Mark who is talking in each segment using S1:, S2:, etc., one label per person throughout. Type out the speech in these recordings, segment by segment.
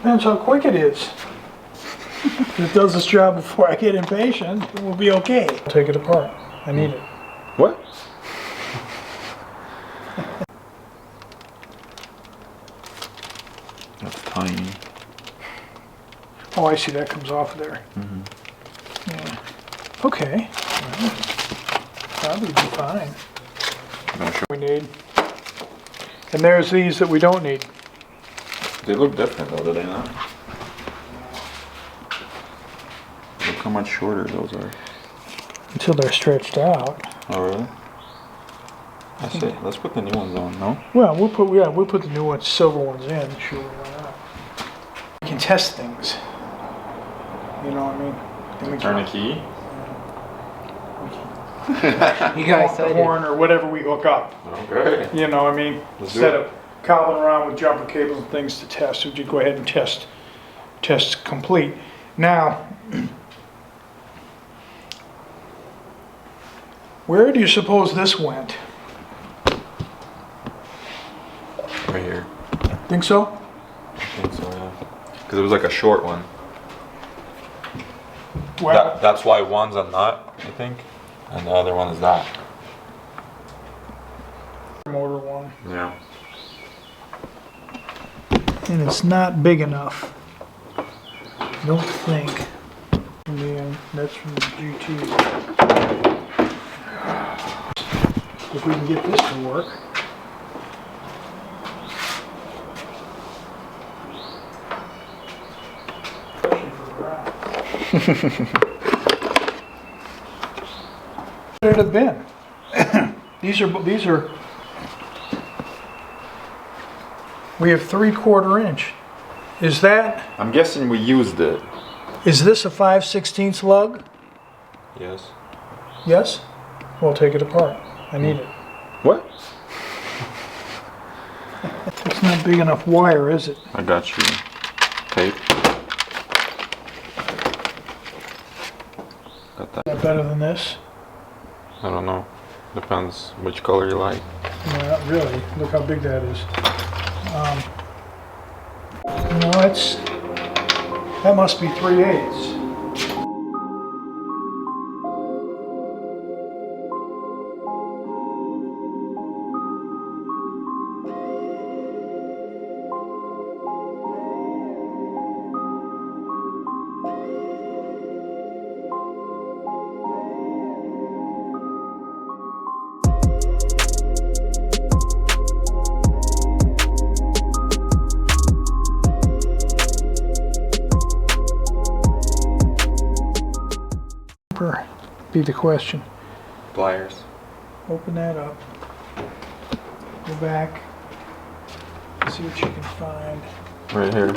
S1: Depends how quick it is. If it does its job before I get impatient, it will be okay. Take it apart. I need it.
S2: What? That's tiny.
S1: Oh, I see, that comes off of there.
S2: Mm-hmm.
S1: Yeah. Okay. Well, probably be fine.
S2: No, sure.
S1: We need. And there's these that we don't need.
S2: They look different though, do they not? Look how much shorter those are.
S1: Until they're stretched out.
S2: Oh really? That's it. Let's put the new ones on, no?
S1: Well, we'll put the new ones, silver ones in. Sure, why not? We can test things. You know what I mean? And we
S2: Turn
S1: can,
S2: a key?
S1: you got the horn or whatever we hook up.
S2: Okay.
S1: You know what I mean?
S2: Let's
S1: Instead
S2: do it.
S1: of cobbling around with jumper cables and things to test, we just go ahead and test complete. Now, where do you suppose this went?
S2: Right here.
S1: Think so?
S2: I think so, yeah. Because it was like a short one.
S1: Well,
S2: That's why one's a nut, I think, and the other one is that.
S1: motor one.
S2: Yeah.
S1: And it's not big enough. I don't think. And that's from the GT. If we can get this to work. Where would it have been? These are. We have 3/4 inch. Is that?
S2: I'm guessing we used it.
S1: Is this a 5/16 lug?
S2: Yes.
S1: Yes. We'll take it apart. I need it.
S2: What?
S1: It's not big enough wire, is it?
S2: I got you. Tape. Got that.
S1: Is that better than this?
S2: I don't know. Depends which color you like.
S1: No, not really. Look how big that is. No, that must be 3/8. Be the question.
S2: Pliers.
S1: Open that up. Go back. See what you can find.
S2: Right here.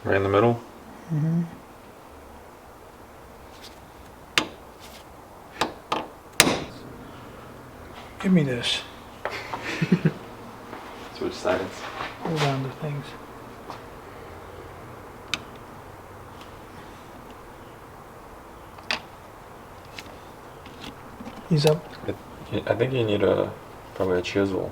S2: Right in the middle?
S1: Mm-hmm. Give me this.
S2: Switch sides.
S1: Hold on to things. He's up.
S2: I think you need probably a chisel.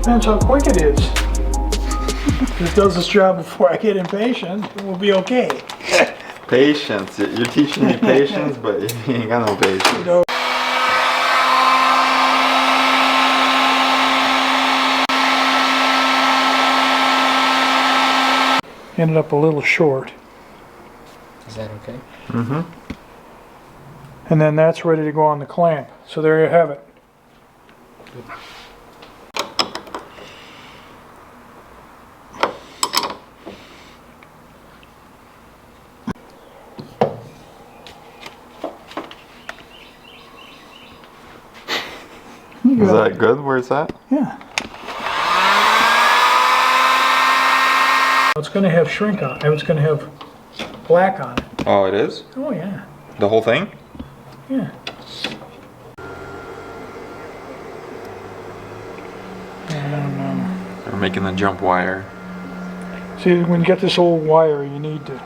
S1: Depends how quick it is. If it does its job before I get impatient, it will be okay.
S2: Patience. You're teaching me patience, but you ain't got no patience.
S1: You know, ended up a little short.
S3: Is that okay?
S2: Mm-hmm.
S1: And then that's ready to go on the clamp. So there you have it.
S2: Is that good? Where's that?
S1: Yeah. It's going to have shrink on it. It's going to have black on it.
S2: Oh, it is?
S1: Oh, yeah.
S2: The whole thing?
S1: Yeah.
S2: We're making the jump wire.
S1: See, when you get this old wire, you need to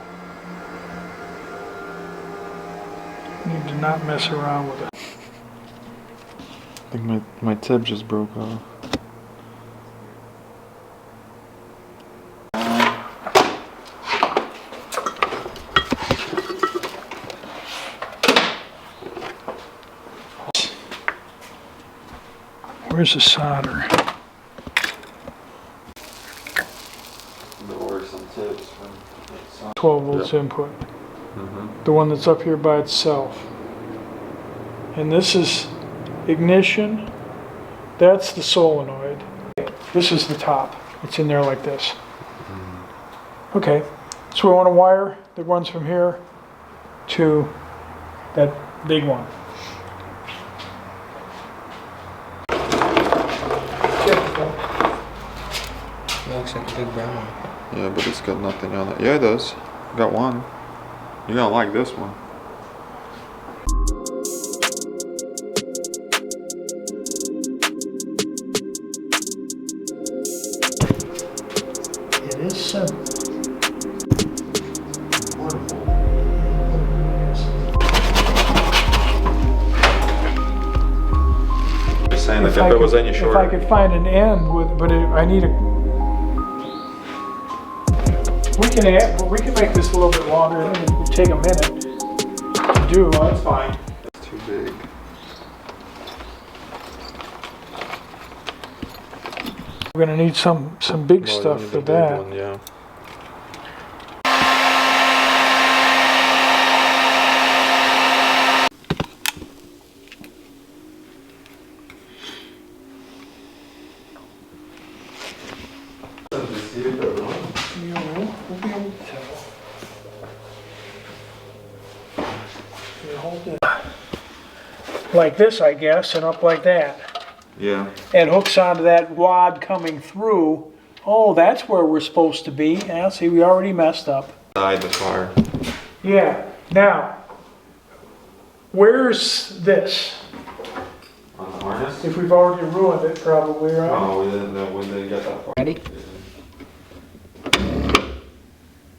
S1: not mess around with it.
S2: I think my tip just broke off.
S1: Where's the solder?
S2: There were some tips from
S1: 12 volts input. The one that's up here by itself. And this is ignition. That's the solenoid. This is the top. It's in there like this. Okay, so we want a wire that runs from here to that big one.
S3: Looks like a big brown one.
S2: Yeah, but it's got nothing on it. Yeah, it does. Got one. You're gonna like this one.
S1: It is simple.
S2: Just saying, like, if it was any
S1: If I
S2: shorter.
S1: could find an end with, but I need a. We can make this a little bit longer. It would take a minute to do. That's fine.
S2: It's too big.
S1: We're gonna need some big
S2: Well,
S1: stuff
S2: you need
S1: for
S2: the big
S1: that.
S2: one, yeah.
S1: We'll be able to tell. You hold it like this, I guess, and up like that.
S2: Yeah.
S1: And hooks onto that rod coming through. Oh, that's where we're supposed to be. Yeah, see, we already messed up.
S2: Side the car.
S1: Yeah, now, where's this?
S2: On the harness?
S1: If we've already ruined it, probably, right?
S2: Oh, we didn't know when they got that far.
S3: Ready?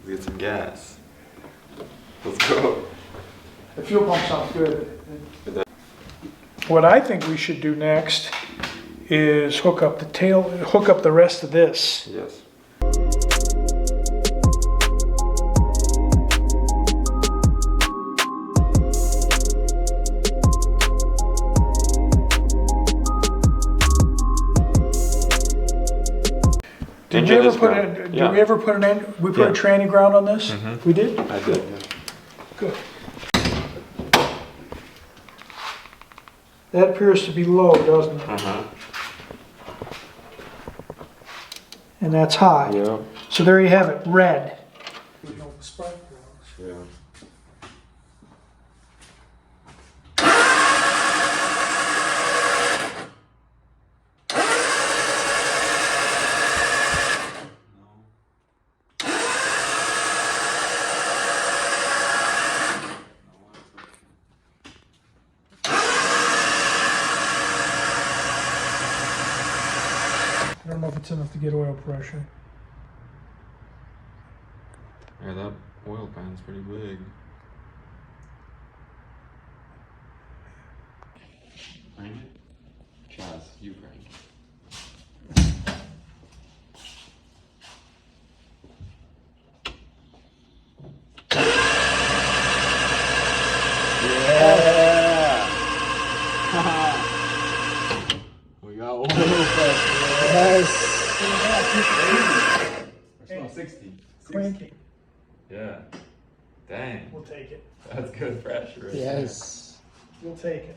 S2: Let's get some gas. Let's go.
S1: The fuel pump sounds good. What I think we should do next is hook up the rest of this.
S2: Yes.
S1: Did we ever put a tranny ground on this? We did?
S2: I did, yeah.
S1: Good. That appears to be low, doesn't it? And that's high.
S2: Yeah.
S1: So there you have it, red.
S2: Yeah.
S1: I don't know if it's enough to get oil pressure.
S2: Yeah, that oil pan's pretty big. Crank it? Chaz, you crank it.
S4: 60.
S1: Cranky.
S4: Yeah. Dang.
S1: We'll take it.
S4: That's good pressure. Right
S3: Yes.
S1: We'll take it.